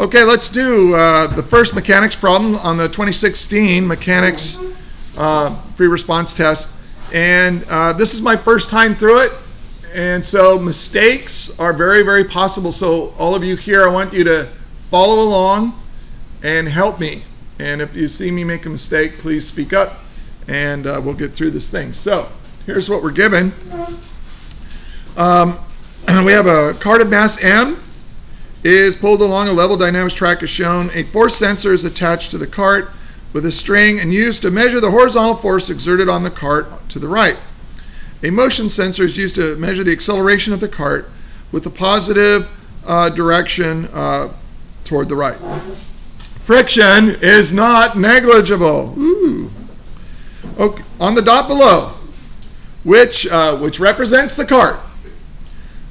Okay, let's do the first mechanics problem on the 2016 mechanics free response test. And this is my first time through it. And so mistakes are very, very possible. So all of you here, I want you to follow along and help me. And if you see me make a mistake, please speak up and we'll get through this thing. So here's what we're given. We have a cart of mass M is pulled along a level dynamics track as shown. A force sensor is attached to the cart with a string and used to measure the horizontal force exerted on the cart to the right. A motion sensor is used to measure the acceleration of the cart with the positive direction toward the right. Friction is not negligible. Ooh. Okay. On the dot below, which represents the cart,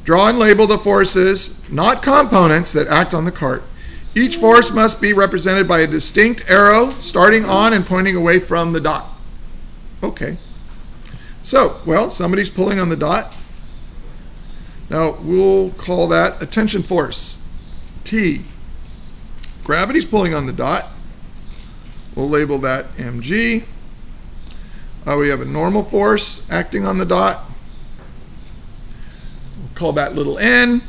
draw and label the forces, not components, that act on the cart. Each force must be represented by a distinct arrow starting on and pointing away from the dot. Okay. So, well, somebody's pulling on the dot. Now, we'll call that a tension force, T. Gravity's pulling on the dot. We'll label that mg. We have a normal force acting on the dot. We'll call that little n.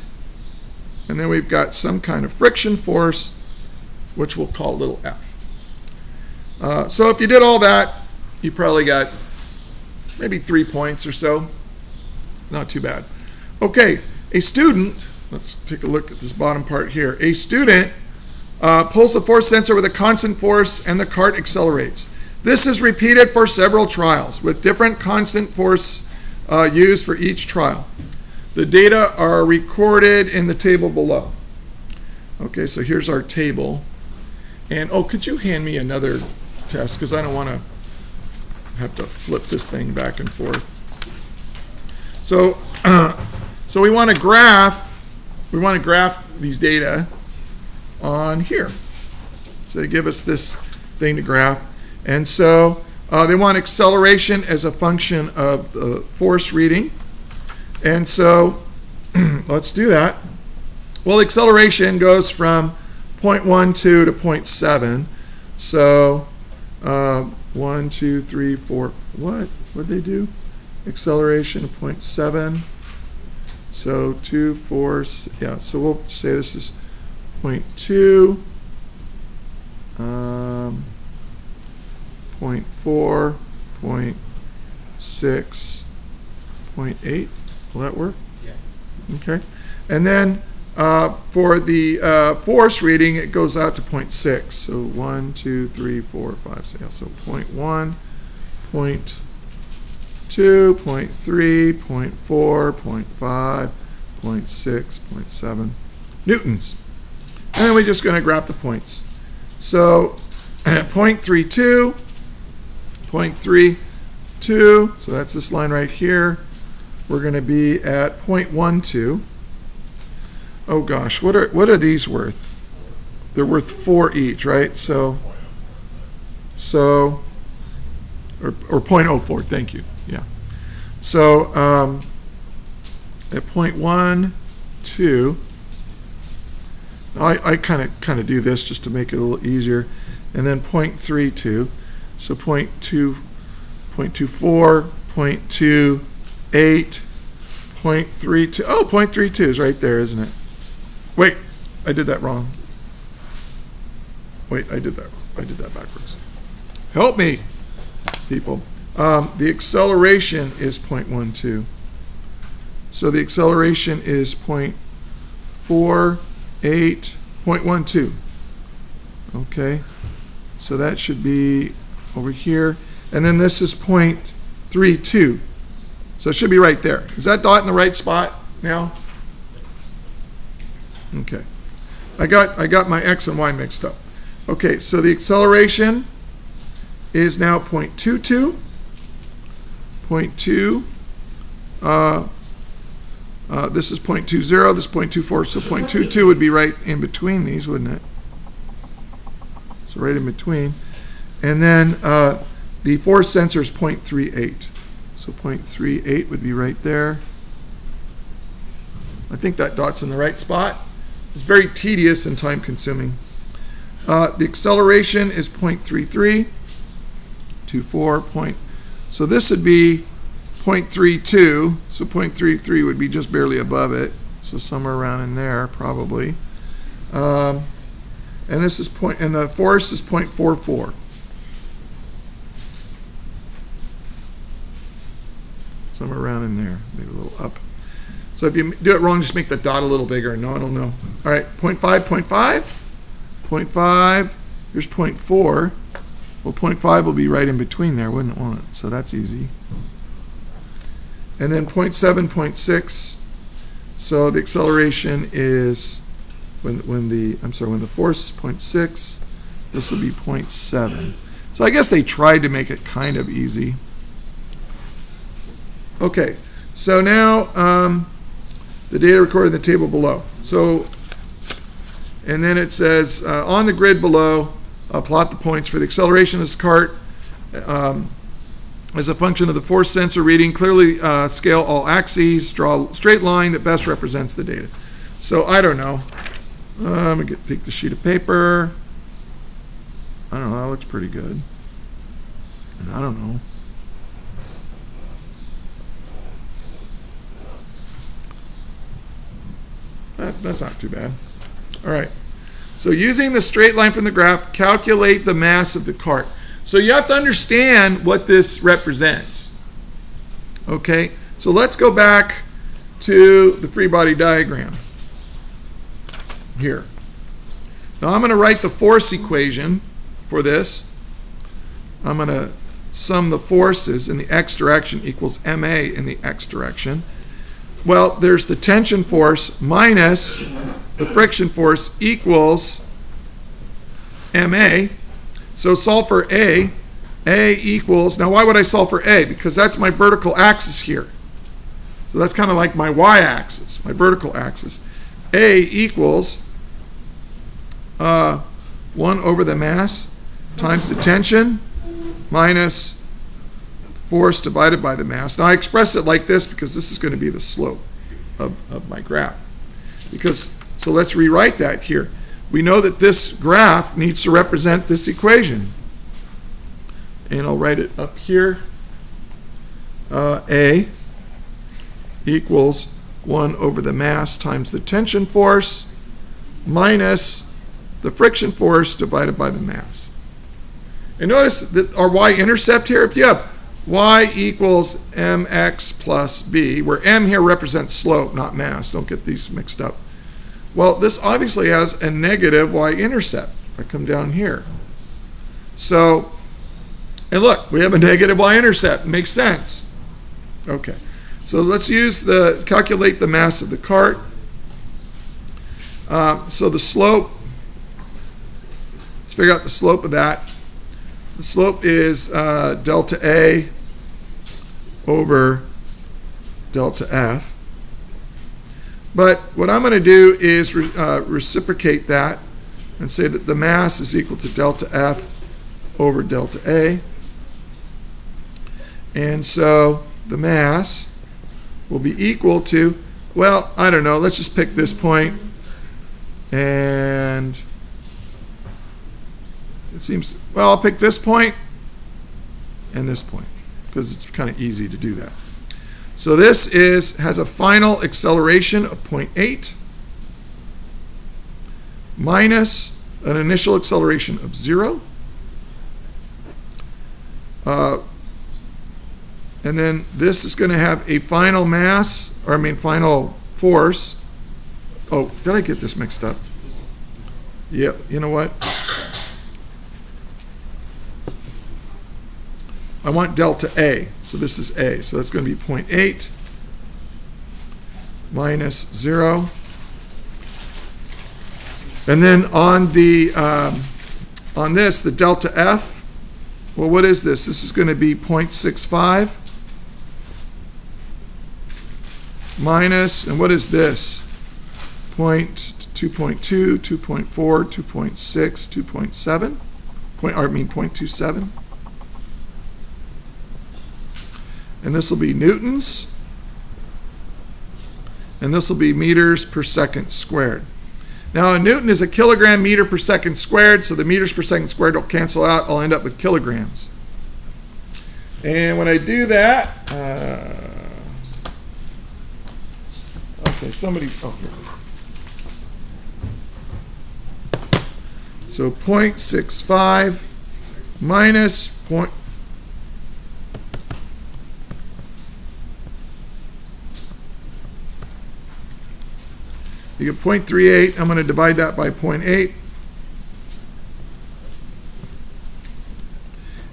And then we've got some kind of friction force, which we'll call little f. So if you did all that, you probably got maybe 3 points or so. Not too bad. Okay, a student, let's take a look at this bottom part here. A student pulls the force sensor with a constant force and the cart accelerates. This is repeated for several trials with different constant force used for each trial. The data are recorded in the table below. Okay, so here's our table. And, oh, could you hand me another test? Because I don't want to have to flip this thing back and forth. So, so we want to graph these data on here. So they give us this thing to graph. And so they want acceleration as a function of the force reading. And so let's do that. Well, acceleration goes from 0.12 to 0.7. So 1, 2, 3, 4. What did they do? Acceleration of 0.7. So 2, 4, yeah. So we'll say this is 0.2, 0.4, 0.6, 0.8. Will that work? Yeah. Okay. And then for the force reading, it goes out to 0.6. So 1, 2, 3, 4, 5, 6. So 0.1, 0.2, 0.3, 0.4, 0.5, 0.6, 0.7 newtons. And then we're just going to graph the points. So at 0.32, 0.32, so that's this line right here. We're going to be at 0.12. Oh gosh, what are these worth? They're worth 4 each, right? So or 0.04. Thank you. Yeah. So at 0.12, I kind of do this just to make it a little easier, and then 0.32. So 0.2, 0.24, 0.28, 0.32. Oh, 0.32 is right there, isn't it? Wait, I did that wrong. Wait, I did that backwards. Help me, people. The acceleration is 0.12. So the acceleration is 0.12. Okay, so that should be over here. And then this is 0.32. So it should be right there. Is that dot in the right spot now? Okay. I got my X and Y mixed up. Okay, so the acceleration is now 0.22. 0.2. This is 0.20. This is 0.24. So 0.22 would be right in between these, wouldn't it? So right in between. And then the force sensor is 0.38. So 0.38 would be right there. I think that dot's in the right spot. It's very tedious and time consuming. The acceleration is 0.33, 24 point. So this would be 0.32. So 0.33 would be just barely above it. So somewhere around in there, probably. And this is and the force is 0.44. Somewhere around in there, maybe a little up. So if you do it wrong, just make the dot a little bigger. No, I don't know. All right, 0.5, 0.5, 0.5. Here's 0.4. Well, 0.5 will be right in between there, wouldn't it want it? So that's easy. And then 0.7, 0.6. So the acceleration is when the force is 0.6. This will be 0.7. So I guess they tried to make it kind of easy. Okay, so now the data recorded in the table below. So, and then it says on the grid below, plot the points for the acceleration of this cart as a function of the force sensor reading. Clearly scale all axes, draw a straight line that best represents the data. So I don't know. I'm going to take the sheet of paper. I don't know, that looks pretty good. And I don't know. That's not too bad. All right. So using the straight line from the graph, calculate the mass of the cart. So you have to understand what this represents. Okay. So let's go back to the free body diagram here. Now I'm going to write the force equation for this. I'm going to sum the forces in the x direction equals ma in the x direction. Well, there's the tension force minus the friction force equals ma. So solve for a. A equals, now why would I solve for a? Because that's my vertical axis here. So that's kind of like my y-axis, my vertical axis. A equals 1 over the mass times the tension minus force divided by the mass. Now I express it like this because this is going to be the slope of my graph. So let's rewrite that here. We know that this graph needs to represent this equation. And I'll write it up here. A equals 1 over the mass times the tension force minus the friction force divided by the mass. And notice that our y-intercept here, if you have y equals mx plus b, where m here represents slope, not mass. Don't get these mixed up. Well, this obviously has a negative y-intercept. If I come down here. So, and look, we have a negative y-intercept. Makes sense. Okay. So let's calculate the mass of the cart. So the slope, let's figure out the slope of that. The slope is delta A over delta F. But what I'm going to do is reciprocate that and say that the mass is equal to delta F over delta A. And so the mass will be equal to, well, I don't know, let's just pick this point. And it seems, well, I'll pick this point and this point because it's kind of easy to do that. So this has a final acceleration of 0.8 minus an initial acceleration of 0. And then this is going to have a final mass, final force. Oh, did I get this mixed up? Yeah, you know what? I want delta A. So this is A. So that's going to be 0.8 minus 0. And then on this, the delta F, well, what is this? This is going to be 0.65 minus, and what is this? 2.2, 2.4, 2.6, 2.7, 0.27. And this will be newtons. And this will be meters per second squared. Now a Newton is a kilogram meter per second squared, so the meters per second squared will cancel out. I'll end up with kilograms. And when I do that, okay, somebody, oh, here. So 0.65 minus point. You get 0.38. I'm going to divide that by 0.8.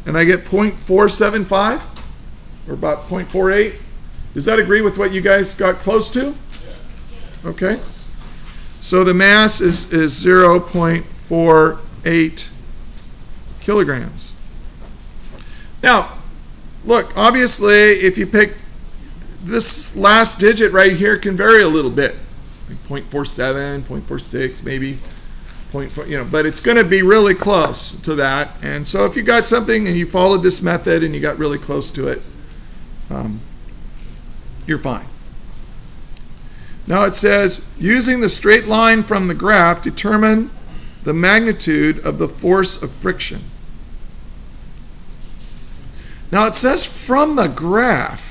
And I get 0.475, or about 0.48. Does that agree with what you guys got close to? Okay. So the mass is 0.48 kilograms. Now, look, obviously, if you pick this last digit right here, can vary a little bit. 0.47, 0.46, maybe. But it's going to be really close to that. And so if you got something and you followed this method and you got really close to it, you're fine. Now it says, using the straight line from the graph, determine the magnitude of the force of friction. Now it says from the graph.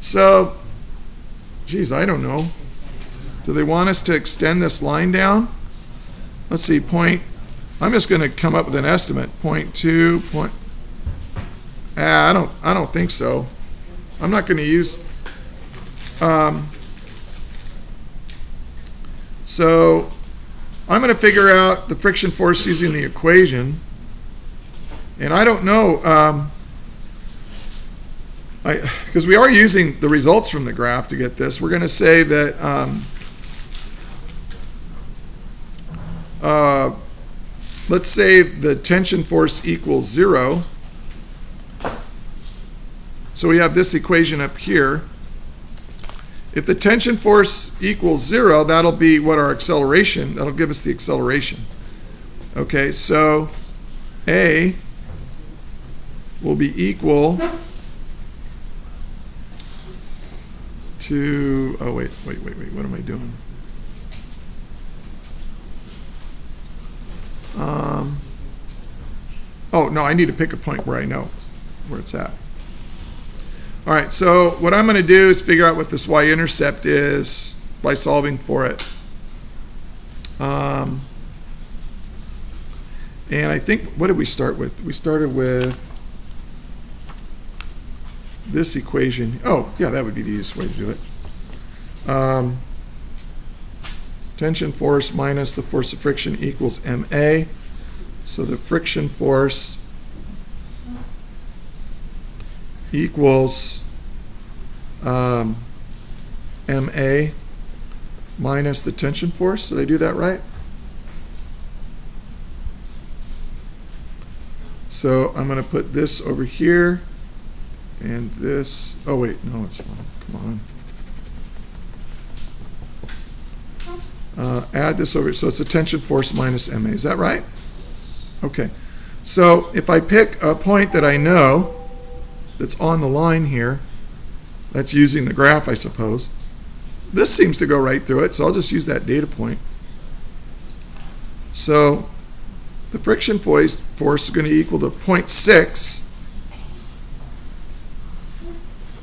So, geez, I don't know. Do they want us to extend this line down? Let's see, I'm just going to come up with an estimate. 0.2, I don't think so. I'm not going to use, so I'm going to figure out the friction force using the equation. And I don't know, because we are using the results from the graph to get this. We're going to say that let's say the tension force equals 0. So we have this equation up here. If the tension force equals 0, that'll be what our acceleration, that'll give us the acceleration. Okay, so A will be equal to, oh wait, what am I doing? Oh no, I need to pick a point where I know where it's at. All right, so what I'm going to do is figure out what this y-intercept is by solving for it. And I think, what did we start with? We started with this equation. Oh, yeah, that would be the easiest way to do it. Tension force minus the force of friction equals ma. So the friction force equals ma minus the tension force. Did I do that right? So I'm going to put this over here and this. Oh wait, no, it's wrong. Come on. Add this over. So it's a tension force minus ma. Is that right? Okay. So if I pick a point that I know that's on the line here, that's using the graph, I suppose. This seems to go right through it, so I'll just use that data point. So the friction force is going to equal to 0.6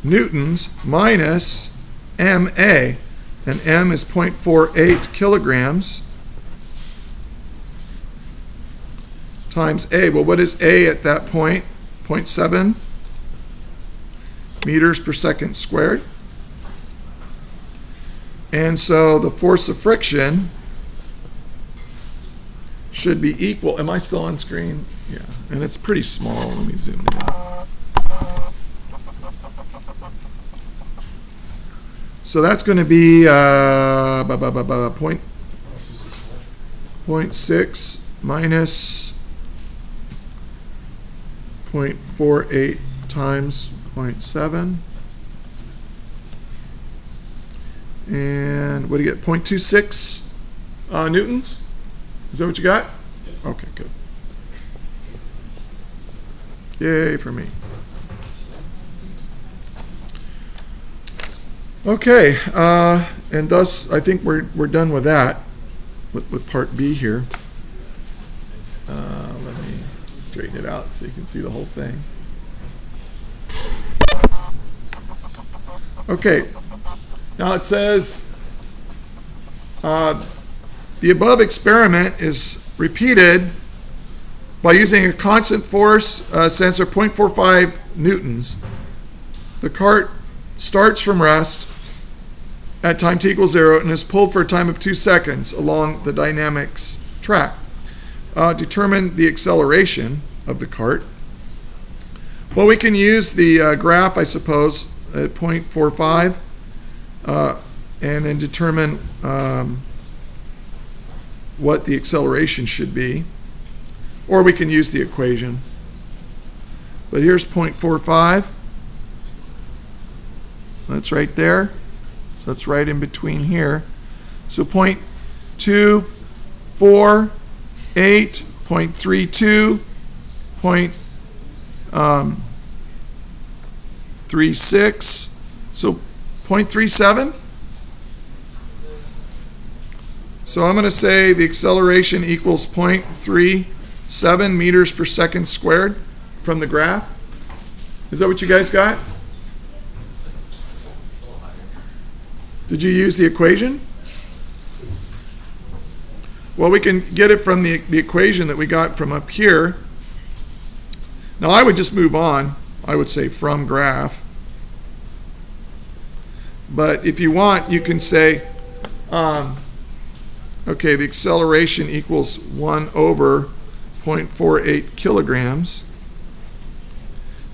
newtons minus ma, and m is 0.48 kilograms times a. Well, what is a at that point? 0.7 meters per second squared. And so the force of friction should be equal. Am I still on screen? Yeah. And it's pretty small. Let me zoom in. So that's going to be 0.6 minus 0.48 times 0.7. And what do you get? 0.26 newtons? Is that what you got? Yes. Okay, good. Yay for me. Okay, and thus I think we're done with that, with part B here. Let me straighten it out so you can see the whole thing. Okay, now it says the above experiment is repeated by using a constant force sensor 0.45 newtons. The cart starts from rest at time t equals 0 and is pulled for a time of 2 seconds along the dynamics track. Determine the acceleration of the cart. Well, we can use the graph, I suppose, at 0.45 and then determine what the acceleration should be. Or we can use the equation. But here's 0.45. That's right there. So that's right in between here. So 0.248, 0.32, 0.36, so 0.37. So I'm going to say the acceleration equals 0.37 meters per second squared from the graph. Is that what you guys got? Did you use the equation? Well, we can get it from the equation that we got from up here. Now I would just move on. I would say from graph. But if you want, you can say, okay, the acceleration equals 1 over 0.48 kilograms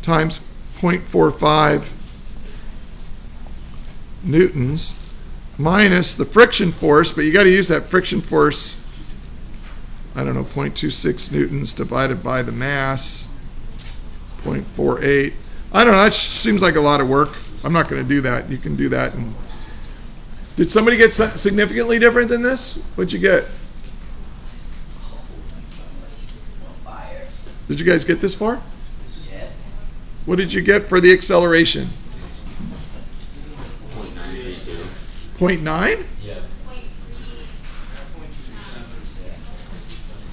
times 0.45 newtons minus the friction force, but you got to use that friction force, I don't know, 0.26 newtons divided by the mass, 0.48. I don't know, that seems like a lot of work. I'm not going to do that. You can do that. And did somebody get significantly different than this? What'd you get? Did you guys get this far? Yes. What did you get for the acceleration? 0.9? Yeah.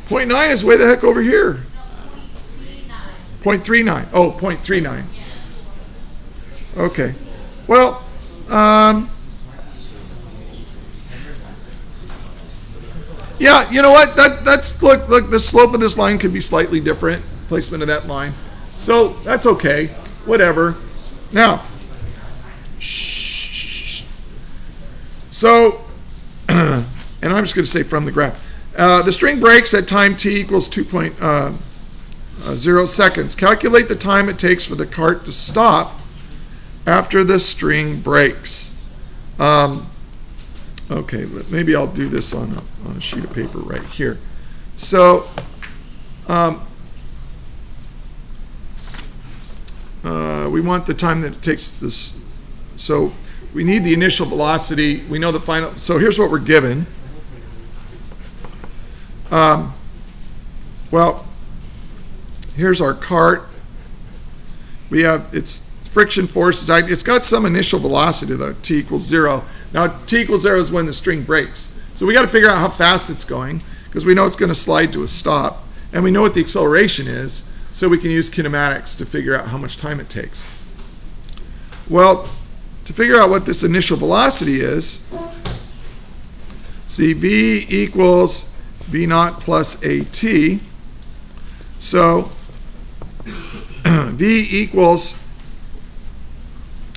0.9 is way the heck over here. 0.39. Oh, 0.39. Okay. Well, yeah, you know what? That's look, the slope of this line could be slightly different, placement of that line. So that's okay. Whatever. Now, so, and I'm just going to say from the graph. The string breaks at time t equals 2.0 seconds. Calculate the time it takes for the cart to stop after the string breaks. Okay, but maybe I'll do this on a sheet of paper right here. So, we want the time that it takes this. So, we need the initial velocity. We know the final. So, here's what we're given. Well, here's our cart. We have its friction force. It's got some initial velocity though, t equals 0. Now t equals 0 is when the string breaks. So we got to figure out how fast it's going because we know it's going to slide to a stop, and we know what the acceleration is, so we can use kinematics to figure out how much time it takes. Well, to figure out what this initial velocity is, see v equals v naught plus at. So v equals,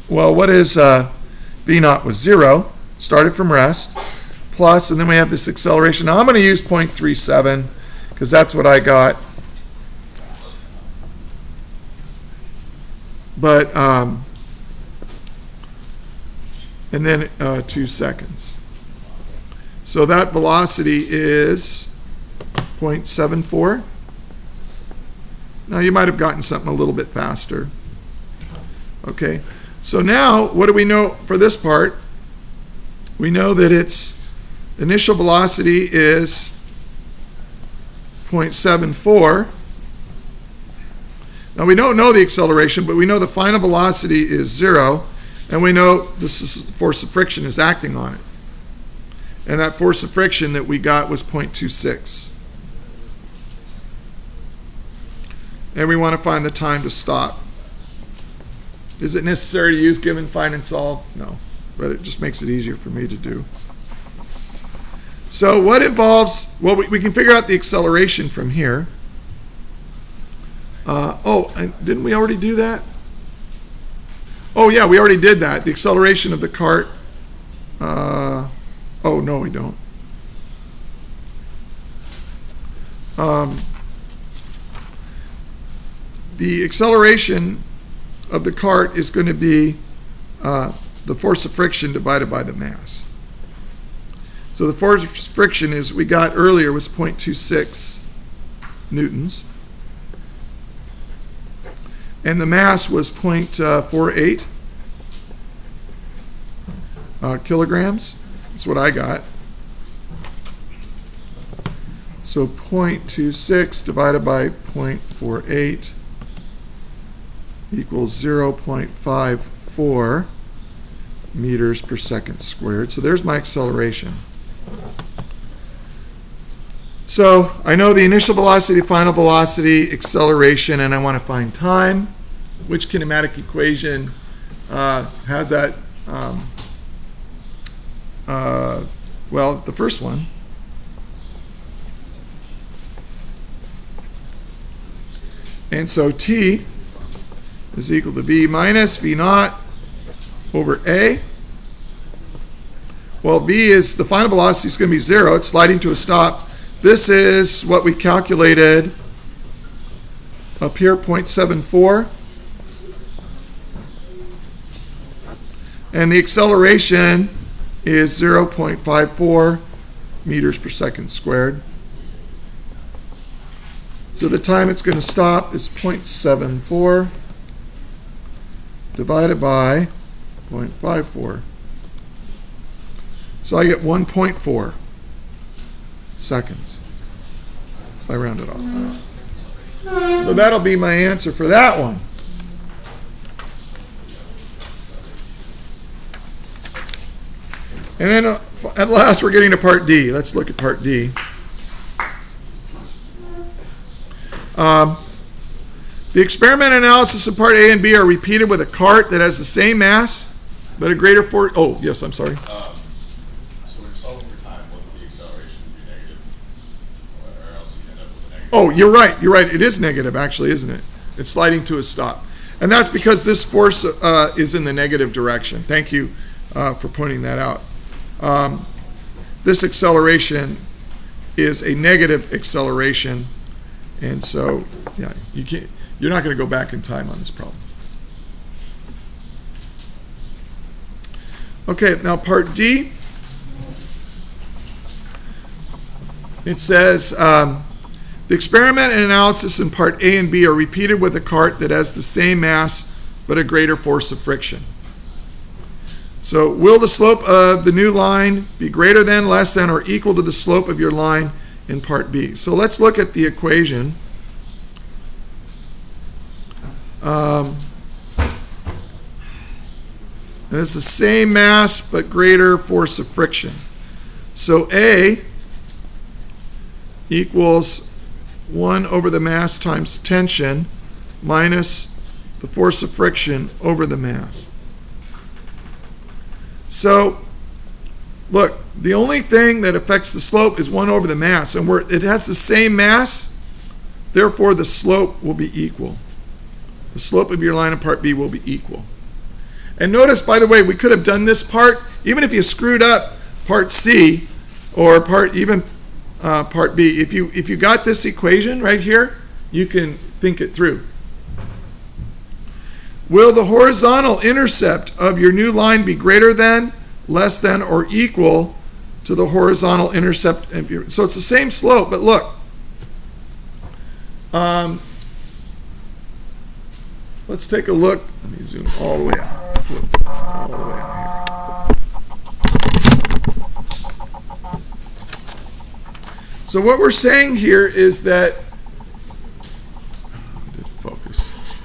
well, what is v naught was 0, started from rest, plus, and then we have this acceleration. Now I'm going to use 0.37 because that's what I got. But, and then 2 seconds. So that velocity is 0.74. Now you might have gotten something a little bit faster. Okay, so now what do we know for this part? We know that its initial velocity is 0.74. Now we don't know the acceleration, but we know the final velocity is 0. And we know this is the force of friction is acting on it. And that force of friction that we got was 0.26. And we want to find the time to stop. Is it necessary to use given, find, and solve? No, but it just makes it easier for me to do. So what involves, well, we can figure out the acceleration from here. Didn't we already do that? Oh, yeah, we already did that. The acceleration of the cart. Oh, no, we don't. The acceleration of the cart is going to be the force of friction divided by the mass. So the force of friction is, we got earlier, was 0.26 newtons. And the mass was 0.48 kilograms. That's what I got. So 0.26 divided by 0.48 equals 0.54 meters per second squared. So there's my acceleration. So I know the initial velocity, final velocity, acceleration, and I want to find time. Which kinematic equation has that? Well, the first one. And so T is equal to V minus V naught over A. Well, V is, the final velocity is going to be 0. It's sliding to a stop. This is what we calculated up here, 0.74. And the acceleration is 0.54 meters per second squared. So the time it's going to stop is 0.74 divided by 0.54. So I get 1.4 seconds if I round it off. So that'll be my answer for that one. And then at last we're getting to part D. Let's look at part D. The experiment analysis of part A and B are repeated with a cart that has the same mass but a greater force. Oh, yes, I'm sorry. So when you're solving for time, wouldn't the acceleration be negative? Or else you end up with a negative? Oh, you're right. You're right. It is negative, actually, isn't it? It's sliding to a stop. And that's because this force is in the negative direction. Thank you for pointing that out. This acceleration is a negative acceleration. And so, yeah, you're not going to go back in time on this problem. Okay, now part D. It says, the experiment and analysis in part A and B are repeated with a cart that has the same mass but a greater force of friction. So, will the slope of the new line be greater than, less than, or equal to the slope of your line in part B? So let's look at the equation. And it's the same mass but greater force of friction. So A equals 1 over the mass times tension minus the force of friction over the mass. So look, the only thing that affects the slope is 1 over the mass, and it has the same mass, therefore the slope will be equal. The slope of your line in part B will be equal. And notice, by the way, we could have done this part, even if you screwed up part C or part B. If you got this equation right here, you can think it through. Will the horizontal intercept of your new line be greater than, less than, or equal to the horizontal intercept? So it's the same slope, but look. Let's take a look. Let me zoom all the way out. All the way out here. So what we're saying here is that, focus.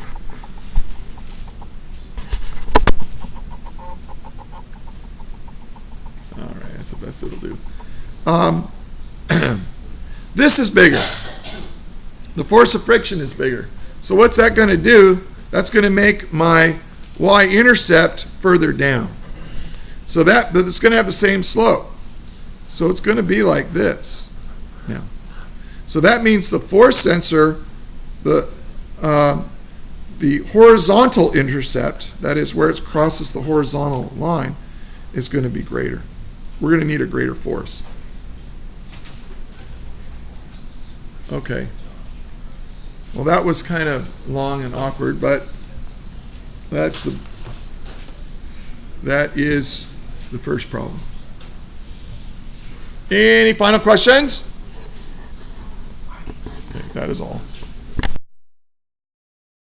that's the best it'll do. This is bigger. The force of friction is bigger. So what's that going to do? That's going to make my y-intercept further down. So that it's going to have the same slope. So it's going to be like this. Now, so that means the force sensor, the horizontal intercept, that is where it crosses the horizontal line, is going to be greater. We're going to need a greater force. Okay. Well, that was kind of long and awkward, but that is the first problem. Any final questions? Okay, that is all.